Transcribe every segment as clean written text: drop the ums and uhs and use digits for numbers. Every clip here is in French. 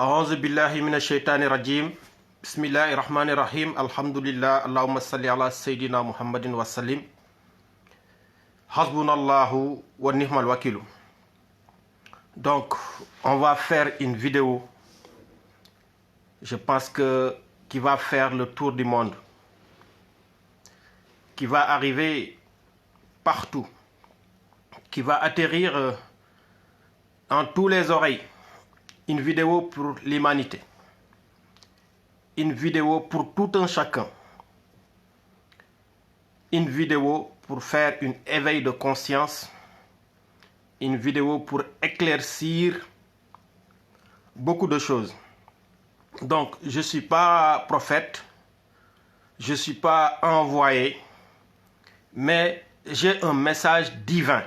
أعوذ بالله من الشيطان الرجيم بسم الله الرحمن الرحيم الحمد لله اللهم صل على سيدنا محمد وسلم حسبنا الله ونعم الوكيل. Donc, on va faire une vidéo, je pense qui va faire le tour du monde, qui va arriver partout, qui va atterrir dans tous les oreilles. Une vidéo pour l'humanité, une vidéo pour tout un chacun, une vidéo pour faire un éveil de conscience, une vidéo pour éclaircir beaucoup de choses. Donc, je ne suis pas prophète, je ne suis pas envoyé, mais j'ai un message divin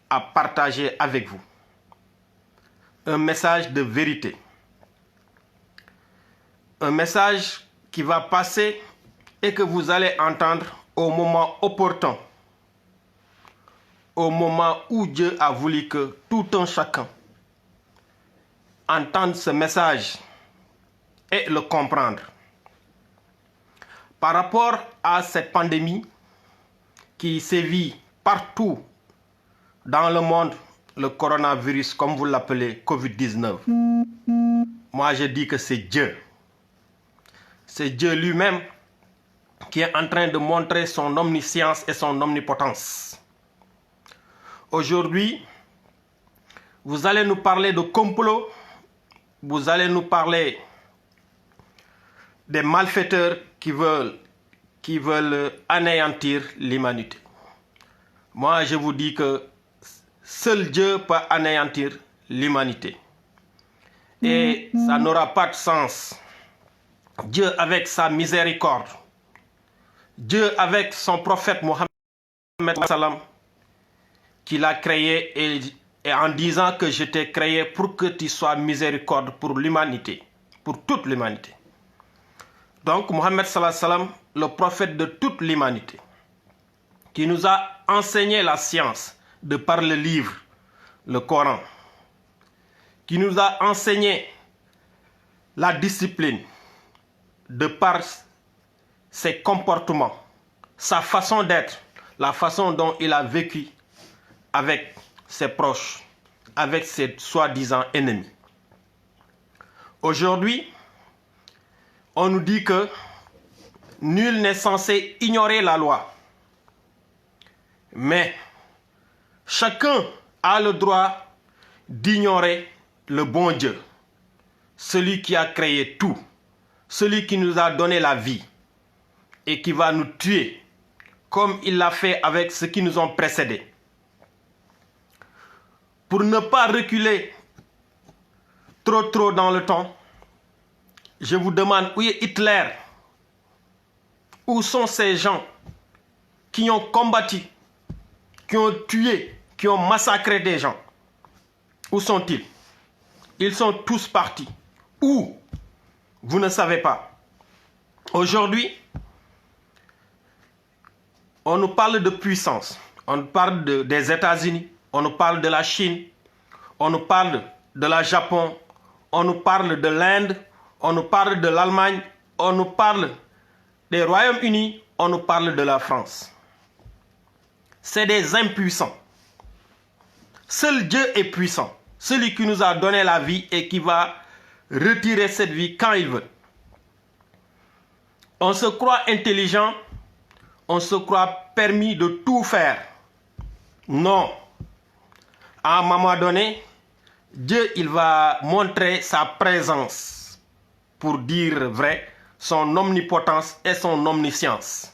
à partager avec vous. Un message de vérité. Un message qui va passer et que vous allez entendre au moment opportun. Au moment où Dieu a voulu que tout un chacun entende ce message et le comprendre. Par rapport à cette pandémie qui sévit partout dans le monde, le coronavirus, comme vous l'appelez, Covid-19. Moi, je dis que c'est Dieu. C'est Dieu lui-même qui est en train de montrer son omniscience et son omnipotence. Aujourd'hui, vous allez nous parler de complot, vous allez nous parler des malfaiteurs qui veulent anéantir l'humanité. Moi, je vous dis que seul Dieu peut anéantir l'humanité. Et ça n'aura pas de sens. Dieu avec sa miséricorde, Dieu avec son prophète Mohammed qui l'a créé et en disant que je t'ai créé pour que tu sois miséricorde pour l'humanité, pour toute l'humanité. Donc Mohammed le prophète de toute l'humanité, qui nous a enseigné la science de par le livre, le Coran, qui nous a enseigné la discipline de par ses comportements, sa façon d'être, la façon dont il a vécu avec ses proches, avec ses soi-disant ennemis. Aujourd'hui, on nous dit que nul n'est censé ignorer la loi, mais chacun a le droit d'ignorer le bon Dieu, celui qui a créé tout, celui qui nous a donné la vie et qui va nous tuer comme il l'a fait avec ceux qui nous ont précédés. Pour ne pas reculer trop dans le temps, je vous demande où est Hitler? Où sont ces gens qui ont combattu, qui ont tué, qui ont massacré des gens? Où sont-ils? Ils sont tous partis. Où? Vous ne savez pas. Aujourd'hui, on nous parle de puissance. On nous parle des États-Unis. On nous parle de la Chine. On nous parle de la Japon. On nous parle de l'Inde. On nous parle de l'Allemagne. On nous parle des Royaumes-Unis. On nous parle de la France. C'est des impuissants. Seul Dieu est puissant. Celui qui nous a donné la vie et qui va retirer cette vie quand il veut. On se croit intelligent, on se croit permis de tout faire. Non. À un moment donné, Dieu, il va montrer sa présence pour dire vrai, son omnipotence et son omniscience.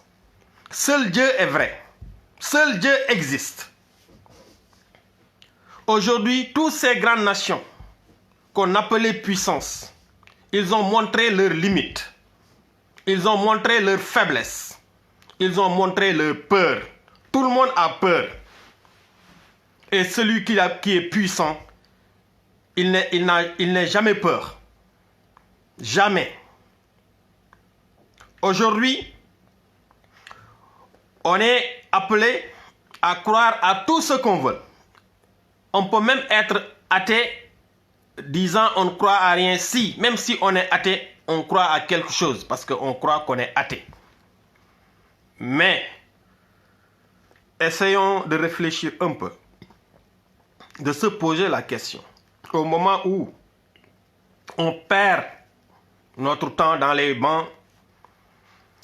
Seul Dieu est vrai. Seul Dieu existe. Aujourd'hui, toutes ces grandes nations qu'on appelait puissance, ils ont montré leurs limites. Ils ont montré leur faiblesse. Ils ont montré leur peur. Tout le monde a peur. Et celui qui est puissant, il n'est jamais peur. Jamais. Aujourd'hui, on est appelé à croire à tout ce qu'on veut. On peut même être athée disant on ne croit à rien si, même si on est athée, on croit à quelque chose parce qu'on croit qu'on est athée. Mais essayons de réfléchir un peu, de se poser la question. Au moment où on perd notre temps dans les bancs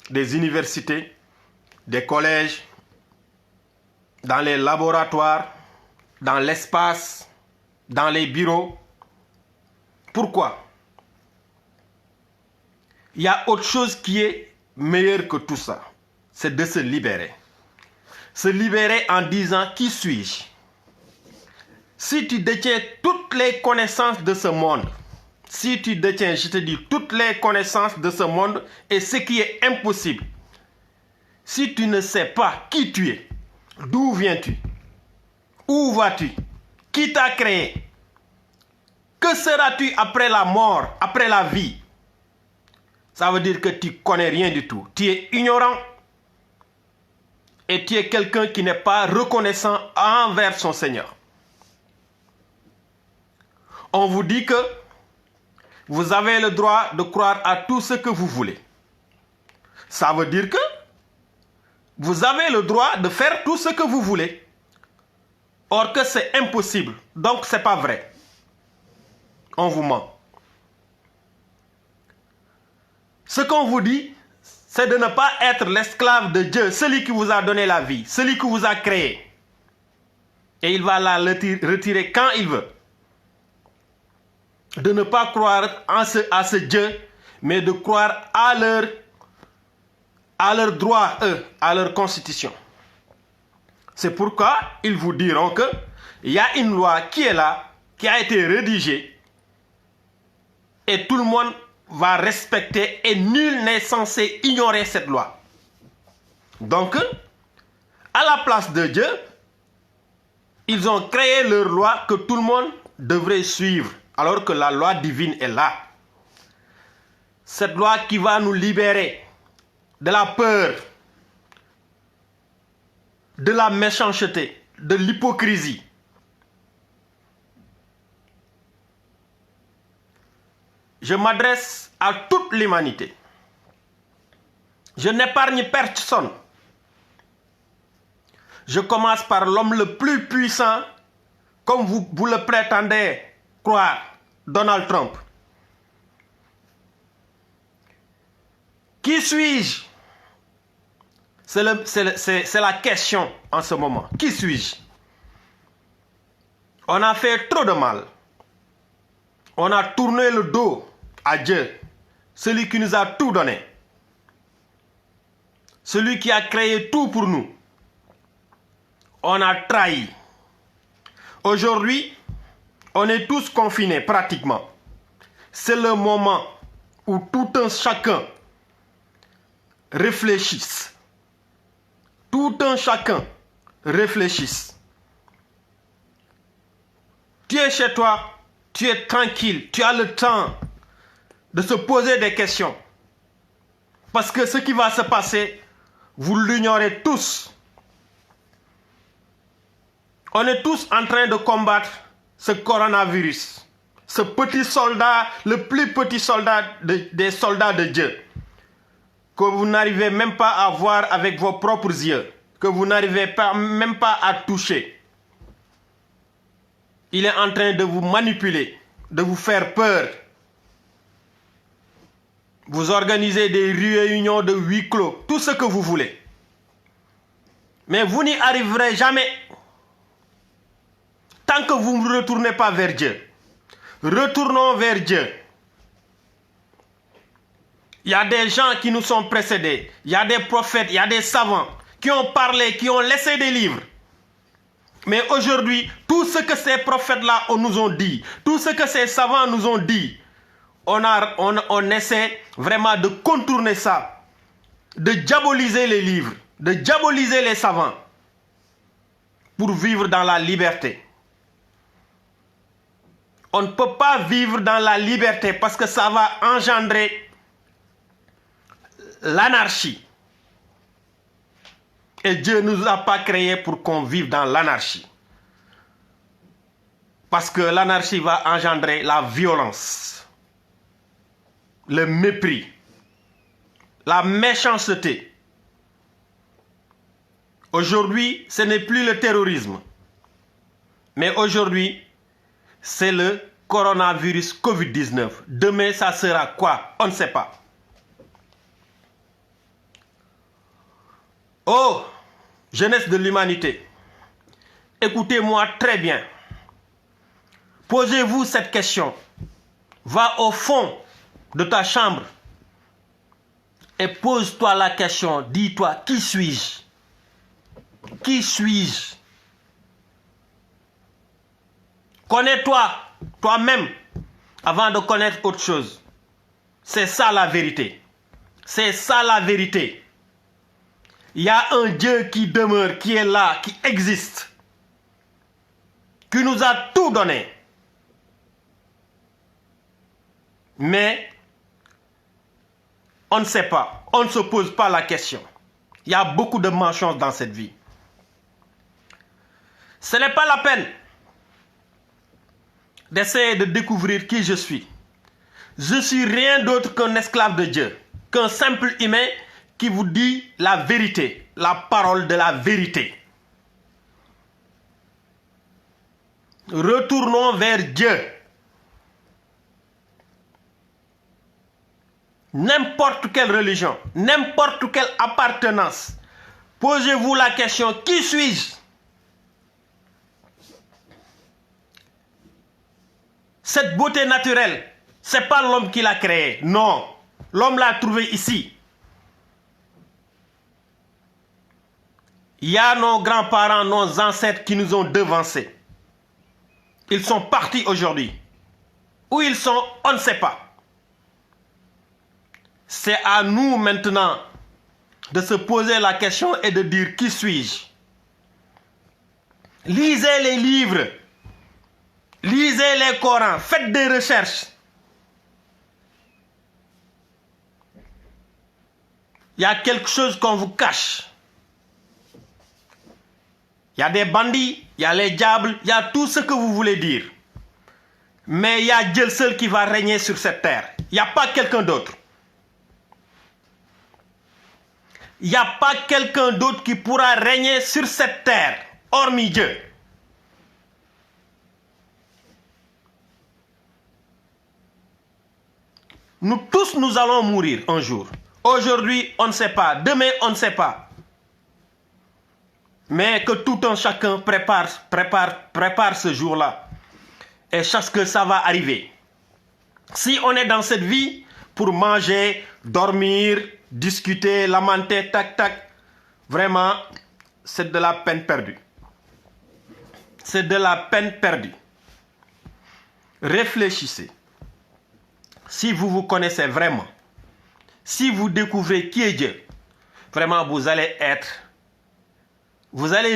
des universités, des collèges, dans les laboratoires, dans l'espace, dans les bureaux. Pourquoi? Il y a autre chose qui est meilleure que tout ça. C'est de se libérer. Se libérer en disant qui suis-je? Si tu détiens toutes les connaissances de ce monde, si tu détiens, je te dis, toutes les connaissances de ce monde et ce qui est impossible, si tu ne sais pas qui tu es, d'où viens-tu, où vas-tu, qui t'a créé, que seras-tu après la mort, après la vie? Ça veut dire que tu ne connais rien du tout. Tu es ignorant et tu es quelqu'un qui n'est pas reconnaissant envers son Seigneur. On vous dit que vous avez le droit de croire à tout ce que vous voulez. Ça veut dire que vous avez le droit de faire tout ce que vous voulez. Or que c'est impossible. Donc ce n'est pas vrai. On vous ment. Ce qu'on vous dit, c'est de ne pas être l'esclave de Dieu, celui qui vous a donné la vie, celui qui vous a créé. Et il va la retirer quand il veut. De ne pas croire à ce Dieu, mais de croire à leur droit, à leur constitution. C'est pourquoi ils vous diront qu'il y a une loi qui est là, qui a été rédigée, et tout le monde va respecter et nul n'est censé ignorer cette loi. Donc, à la place de Dieu, ils ont créé leur loi que tout le monde devrait suivre, alors que la loi divine est là. Cette loi qui va nous libérer de la peur, de la méchanceté, de l'hypocrisie. Je m'adresse à toute l'humanité. Je n'épargne personne. Je commence par l'homme le plus puissant, comme vous le prétendez croire, Donald Trump. Qui suis-je? C'est la question en ce moment. Qui suis-je? On a fait trop de mal. On a tourné le dos à Dieu, celui qui nous a tout donné, celui qui a créé tout pour nous. On a trahi. Aujourd'hui, on est tous confinés pratiquement. C'est le moment où tout un chacun réfléchisse. Tout un chacun réfléchisse. Tu es chez toi, tu es tranquille, tu as le temps de se poser des questions. Parce que ce qui va se passer, vous l'ignorez tous. On est tous en train de combattre ce coronavirus. Ce petit soldat, le plus petit soldat des soldats de Dieu. Que vous n'arrivez même pas à voir avec vos propres yeux. Que vous n'arrivez même pas à toucher. Il est en train de vous manipuler, de vous faire peur. Vous organisez des réunions de huis clos, tout ce que vous voulez. Mais vous n'y arriverez jamais tant que vous ne retournez pas vers Dieu. Retournons vers Dieu. Il y a des gens qui nous sont précédés. Il y a des prophètes, il y a des savants qui ont parlé, qui ont laissé des livres. Mais aujourd'hui, tout ce que ces prophètes-là nous ont dit, tout ce que ces savants nous ont dit, on essaie vraiment de contourner ça, de diaboliser les livres, de diaboliser les savants pour vivre dans la liberté. On ne peut pas vivre dans la liberté parce que ça va engendrer l'anarchie. Et Dieu ne nous a pas créés pour qu'on vive dans l'anarchie. Parce que l'anarchie va engendrer la violence, le mépris, la méchanceté. Aujourd'hui, ce n'est plus le terrorisme, mais aujourd'hui, c'est le coronavirus Covid-19. Demain, ça sera quoi? On ne sait pas. Oh, jeunesse de l'humanité, écoutez-moi très bien. Posez-vous cette question. Va au fond de ta chambre et pose-toi la question. Dis-toi, qui suis-je? Qui suis-je? Connais-toi, toi-même, avant de connaître autre chose. C'est ça la vérité. C'est ça la vérité. Il y a un Dieu qui demeure, qui est là, qui existe, qui nous a tout donné. Mais on ne sait pas, on ne se pose pas la question. Il y a beaucoup de malchance dans cette vie. Ce n'est pas la peine d'essayer de découvrir qui je suis. Je suis rien d'autre qu'un esclave de Dieu, qu'un simple humain qui vous dit la vérité, la parole de la vérité. Retournons vers Dieu. N'importe quelle religion, n'importe quelle appartenance, posez-vous la question, qui suis-je? Cette beauté naturelle, ce n'est pas l'homme qui l'a créée, non. L'homme l'a trouvée ici. Il y a nos grands-parents, nos ancêtres qui nous ont devancés. Ils sont partis aujourd'hui. Où ils sont, on ne sait pas. C'est à nous maintenant de se poser la question et de dire qui suis-je? Lisez les livres, lisez les Corans, faites des recherches. Il y a quelque chose qu'on vous cache. Il y a des bandits, il y a les diables, il y a tout ce que vous voulez dire. Mais il y a Dieu seul qui va régner sur cette terre. Il n'y a pas quelqu'un d'autre. Il n'y a pas quelqu'un d'autre qui pourra régner sur cette terre, hormis Dieu. Nous tous, nous allons mourir un jour. Aujourd'hui, on ne sait pas. Demain, on ne sait pas. Mais que tout un chacun prépare ce jour-là. Et sache que ça va arriver. Si on est dans cette vie pour manger, dormir, discuter, lamenter, tac, tac, vraiment, c'est de la peine perdue. C'est de la peine perdue. Réfléchissez. Si vous vous connaissez vraiment, si vous découvrez qui est Dieu, vraiment vous allez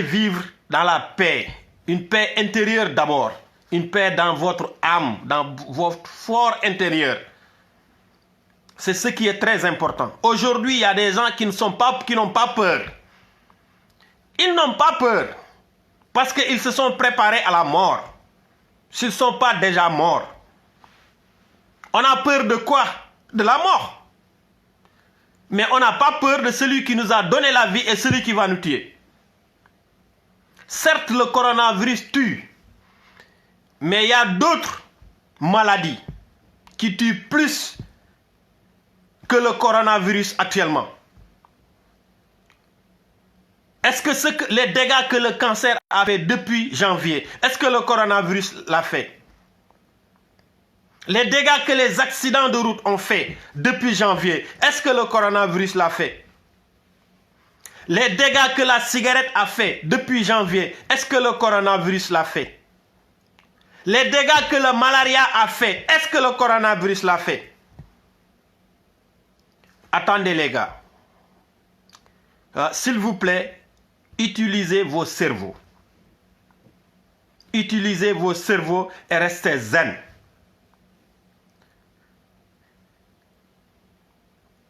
vivre dans la paix, une paix intérieure d'abord, une paix dans votre âme, dans votre fort intérieur. C'est ce qui est très important. Aujourd'hui, il y a des gens qui n'ont pas peur. Ils n'ont pas peur parce qu'ils se sont préparés à la mort. S'ils ne sont pas déjà morts. On a peur de quoi? De la mort. Mais on n'a pas peur de celui qui nous a donné la vie et celui qui va nous tuer. Certes, le coronavirus tue. Mais il y a d'autres maladies qui tuent plus que le coronavirus actuellement. Est-ce que les dégâts que le cancer a fait depuis janvier, est-ce que le coronavirus l'a fait? Les dégâts que les accidents de route ont fait depuis janvier, est-ce que le coronavirus l'a fait? Les dégâts que la cigarette a fait depuis janvier, est-ce que le coronavirus l'a fait? Les dégâts que le malaria a fait, est-ce que le coronavirus l'a fait? Attendez les gars. S'il vous plaît, utilisez vos cerveaux. Utilisez vos cerveaux et restez zen.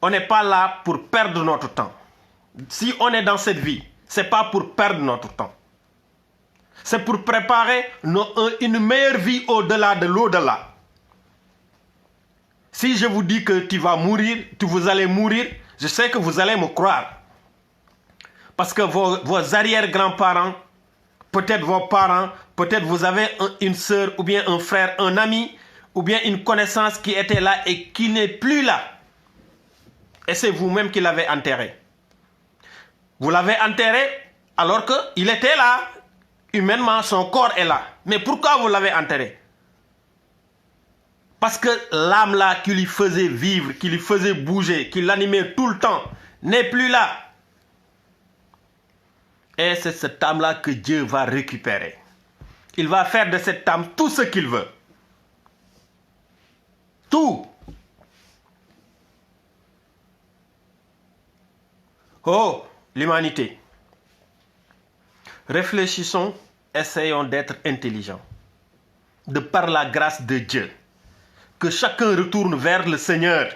On n'est pas là pour perdre notre temps. Si on est dans cette vie, ce n'est pas pour perdre notre temps. C'est pour préparer une meilleure vie au-delà de l'au-delà. Si je vous dis que tu vas mourir, que vous allez mourir, je sais que vous allez me croire. Parce que vos arrière-grands-parents, peut-être vos parents, peut-être vous avez une sœur ou bien un frère, un ami, ou bien une connaissance qui était là et qui n'est plus là. Et c'est vous-même qui l'avez enterré. Vous l'avez enterré alors qu'il était là. Humainement, son corps est là. Mais pourquoi vous l'avez enterré? Parce que l'âme là qui lui faisait vivre, qui lui faisait bouger, qui l'animait tout le temps, n'est plus là. Et c'est cette âme-là que Dieu va récupérer. Il va faire de cette âme tout ce qu'il veut. Tout. Oh, l'humanité. Réfléchissons, essayons d'être intelligents. De par la grâce de Dieu. Que chacun retourne vers le Seigneur.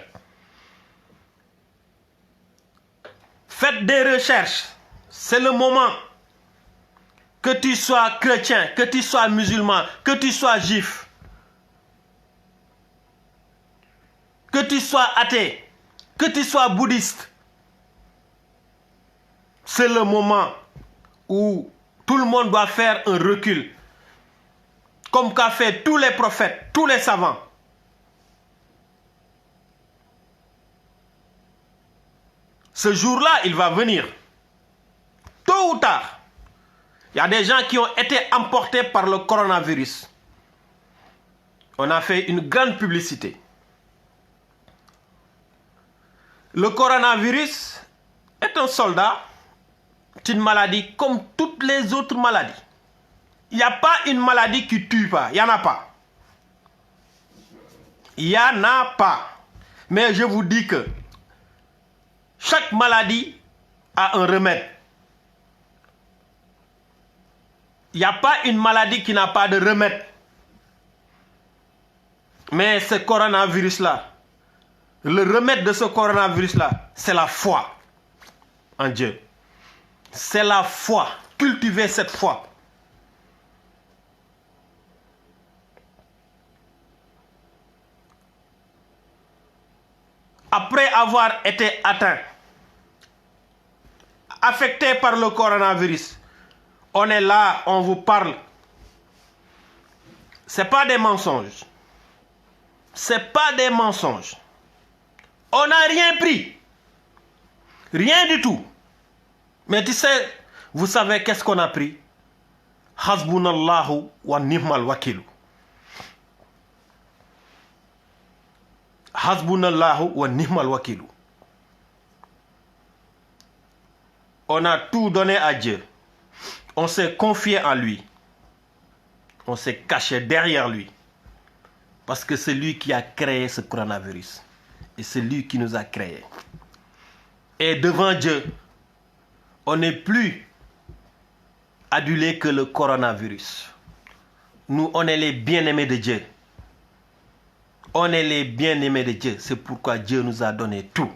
Faites des recherches. C'est le moment. Que tu sois chrétien, que tu sois musulman, que tu sois juif, que tu sois athée, que tu sois bouddhiste. C'est le moment où tout le monde doit faire un recul. Comme qu'a fait tous les prophètes, tous les savants. Ce jour-là, il va venir. Tôt ou tard. Il y a des gens qui ont été emportés par le coronavirus. On a fait une grande publicité. Le coronavirus est un soldat. C'est une maladie comme toutes les autres maladies. Il n'y a pas une maladie qui ne tue pas. Il n'y en a pas. Il n'y en a pas. Mais je vous dis que chaque maladie a un remède. Il n'y a pas une maladie qui n'a pas de remède. Mais ce coronavirus-là, le remède de ce coronavirus-là, c'est la foi en Dieu. C'est la foi. Cultiver cette foi. Après avoir été atteint, affecté par le coronavirus, on est là, on vous parle. Ce n'est pas des mensonges. Ce n'est pas des mensonges. On n'a rien pris. Rien du tout. Mais tu sais, vous savez qu'est-ce qu'on a pris? Hasbunallahu wa ni'mal wakilu. Hasbunallahu wa ni'mal wakilu. On a tout donné à Dieu. On s'est confié en lui. On s'est caché derrière lui. Parce que c'est lui qui a créé ce coronavirus. Et c'est lui qui nous a créés. Et devant Dieu, on n'est plus adulé que le coronavirus. Nous, on est les bien-aimés de Dieu. On est les bien-aimés de Dieu. C'est pourquoi Dieu nous a donné tout.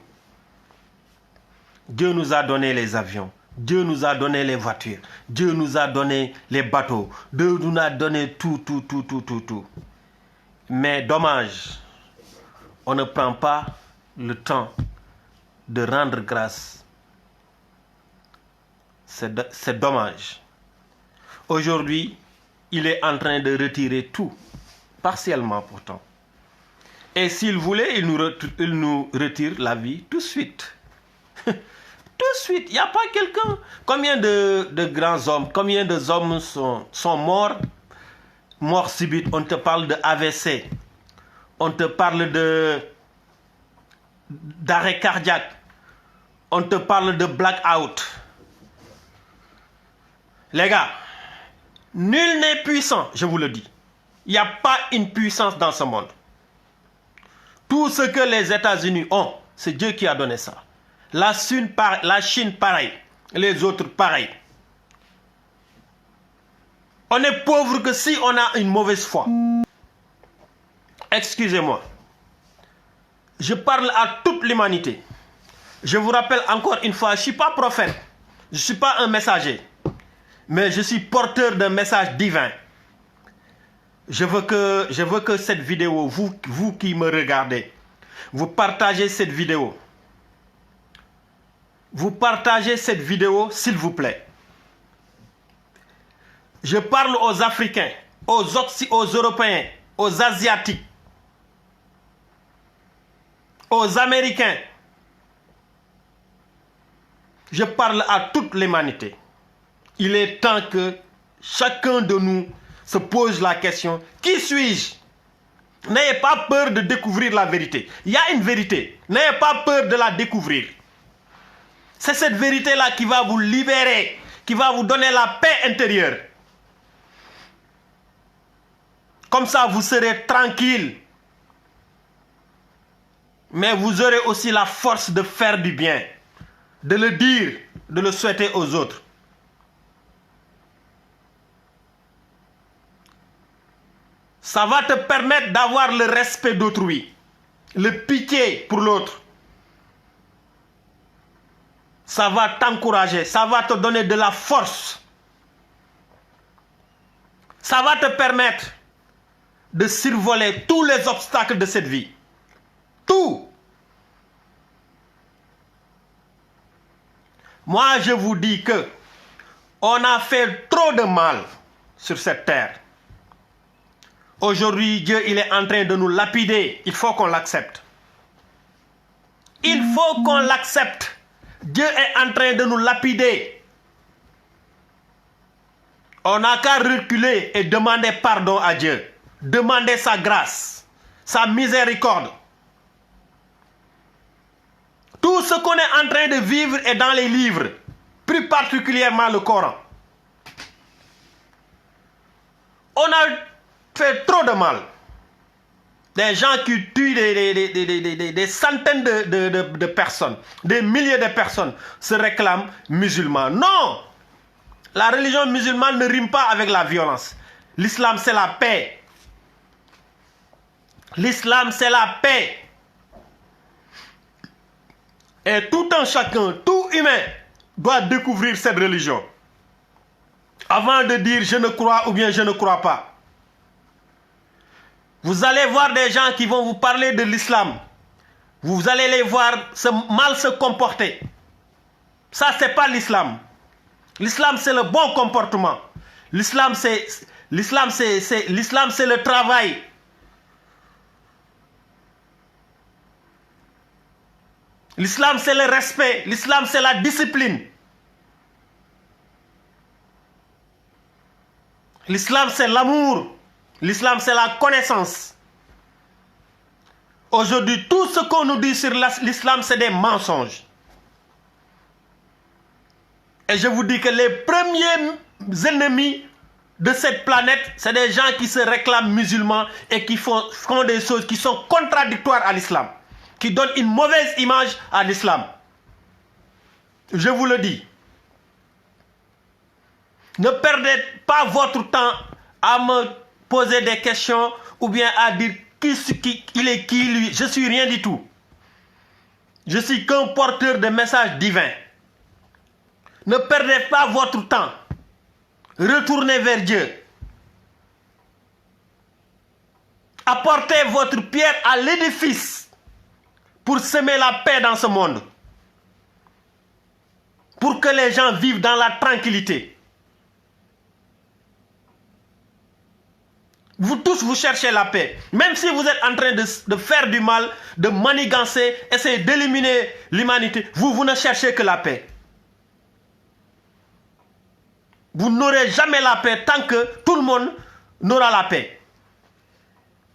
Dieu nous a donné les avions. Dieu nous a donné les voitures. Dieu nous a donné les bateaux. Dieu nous a donné tout. Mais dommage, on ne prend pas le temps de rendre grâce. C'est dommage. Aujourd'hui, il est en train de retirer tout, partiellement pourtant. Et s'il voulait, il nous retire la vie tout de suite. Tout de suite, il n'y a pas quelqu'un. Combien de grands hommes, combien d'hommes sont morts subites? On te parle de AVC. On te parle d'arrêt cardiaque. On te parle de blackout. Les gars, nul n'est puissant, je vous le dis. Il n'y a pas une puissance dans ce monde. Tout ce que les États-Unis ont, c'est Dieu qui a donné ça. La Chine, pareil. Les autres, pareil. On est pauvre que si on a une mauvaise foi. Excusez-moi. Je parle à toute l'humanité. Je vous rappelle encore une fois, je ne suis pas prophète. Je ne suis pas un messager. mais je suis porteur d'un message divin. Je veux que cette vidéo, vous qui me regardez, vous partagez cette vidéo. Vous partagez cette vidéo, s'il vous plaît. Je parle aux Africains, aux Européens, aux Asiatiques, aux Américains. Je parle à toute l'humanité. Il est temps que chacun de nous se pose la question, qui suis-je? N'ayez pas peur de découvrir la vérité. Il y a une vérité. N'ayez pas peur de la découvrir. C'est cette vérité-là qui va vous libérer, qui va vous donner la paix intérieure. Comme ça, vous serez tranquille. Mais vous aurez aussi la force de faire du bien, de le dire, de le souhaiter aux autres. Ça va te permettre d'avoir le respect d'autrui, le pitié pour l'autre. Ça va t'encourager, ça va te donner de la force. Ça va te permettre de survoler tous les obstacles de cette vie. Tout. Moi, je vous dis que on a fait trop de mal sur cette terre. Aujourd'hui, Dieu, il est en train de nous lapider. Il faut qu'on l'accepte. Il faut qu'on l'accepte. Dieu est en train de nous lapider. On n'a qu'à reculer et demander pardon à Dieu. Demander sa grâce, sa miséricorde. Tout ce qu'on est en train de vivre est dans les livres, plus particulièrement le Coran. On a fait trop de mal. Des gens qui tuent des centaines de personnes, des milliers de personnes se réclament musulmans. Non! La religion musulmane ne rime pas avec la violence. L'islam, c'est la paix. L'islam, c'est la paix. Et tout un chacun, tout humain, doit découvrir cette religion. Avant de dire je ne crois ou bien je ne crois pas. Vous allez voir des gens qui vont vous parler de l'islam. Vous allez les voir mal se comporter. Ça, c'est pas l'islam. L'islam, c'est le bon comportement. L'islam, c'est le travail. L'islam, c'est le respect. L'islam, c'est la discipline. L'islam, c'est l'amour. L'islam, c'est la connaissance. Aujourd'hui, tout ce qu'on nous dit sur l'islam, c'est des mensonges. Et je vous dis que les premiers ennemis de cette planète, c'est des gens qui se réclament musulmans et qui font des choses qui sont contradictoires à l'islam, qui donnent une mauvaise image à l'islam. Je vous le dis. Ne perdez pas votre temps à me poser des questions ou bien à dire il est qui lui. Je suis rien du tout. Je suis qu'un porteur de messages divins. Ne perdez pas votre temps. Retournez vers Dieu. Apportez votre pierre à l'édifice pour semer la paix dans ce monde. Pour que les gens vivent dans la tranquillité. Vous tous, vous cherchez la paix. Même si vous êtes en train de faire du mal, de manigancer, essayer d'éliminer l'humanité, vous ne cherchez que la paix. Vous n'aurez jamais la paix tant que tout le monde n'aura la paix.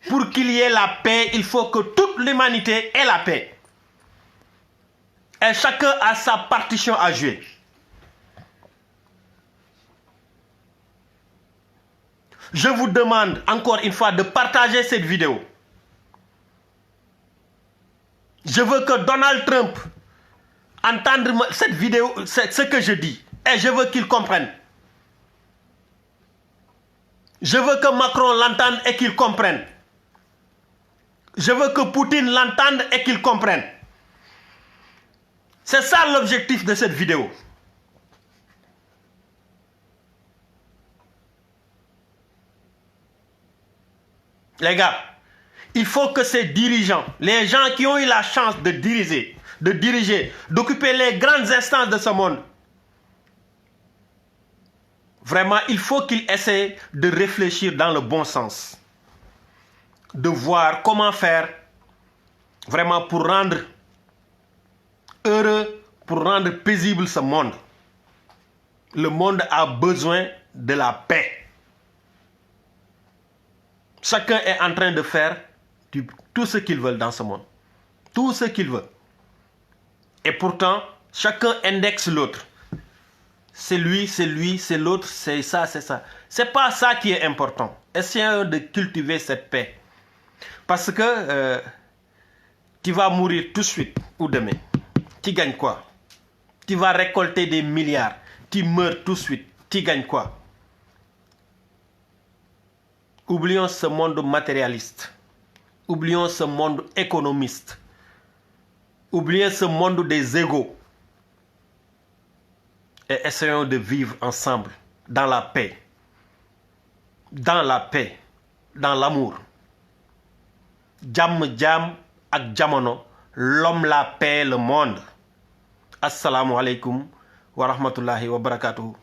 Pour qu'il y ait la paix, il faut que toute l'humanité ait la paix. Et chacun a sa partition à jouer. Je vous demande encore une fois de partager cette vidéo. Je veux que Donald Trump entende cette vidéo, ce que je dis. Et je veux qu'il comprenne. Je veux que Macron l'entende et qu'il comprenne. Je veux que Poutine l'entende et qu'il comprenne. C'est ça l'objectif de cette vidéo. Les gars, il faut que ces dirigeants, les gens qui ont eu la chance de diriger, d'occuper les grandes instances de ce monde, vraiment, il faut qu'ils essaient de réfléchir dans le bon sens, de voir comment faire vraiment pour rendre heureux, pour rendre paisible ce monde. Le monde a besoin de la paix. Chacun est en train de faire tout ce qu'il veut dans ce monde. Tout ce qu'il veut. Et pourtant, chacun indexe l'autre. C'est lui, c'est l'autre, c'est ça, c'est ça. C'est pas ça qui est important. Essayons de cultiver cette paix. Parce que tu vas mourir tout de suite ou demain. Tu gagnes quoi? Tu vas récolter des milliards. Tu meurs tout de suite. Tu gagnes quoi? Oublions ce monde matérialiste. Oublions ce monde économiste. Oublions ce monde des égos. Et essayons de vivre ensemble dans la paix. Dans la paix. Dans l'amour. Jam jam ak jamono. L'homme, la paix, le monde. Assalamu alaikum wa rahmatullahi wa barakatuhu.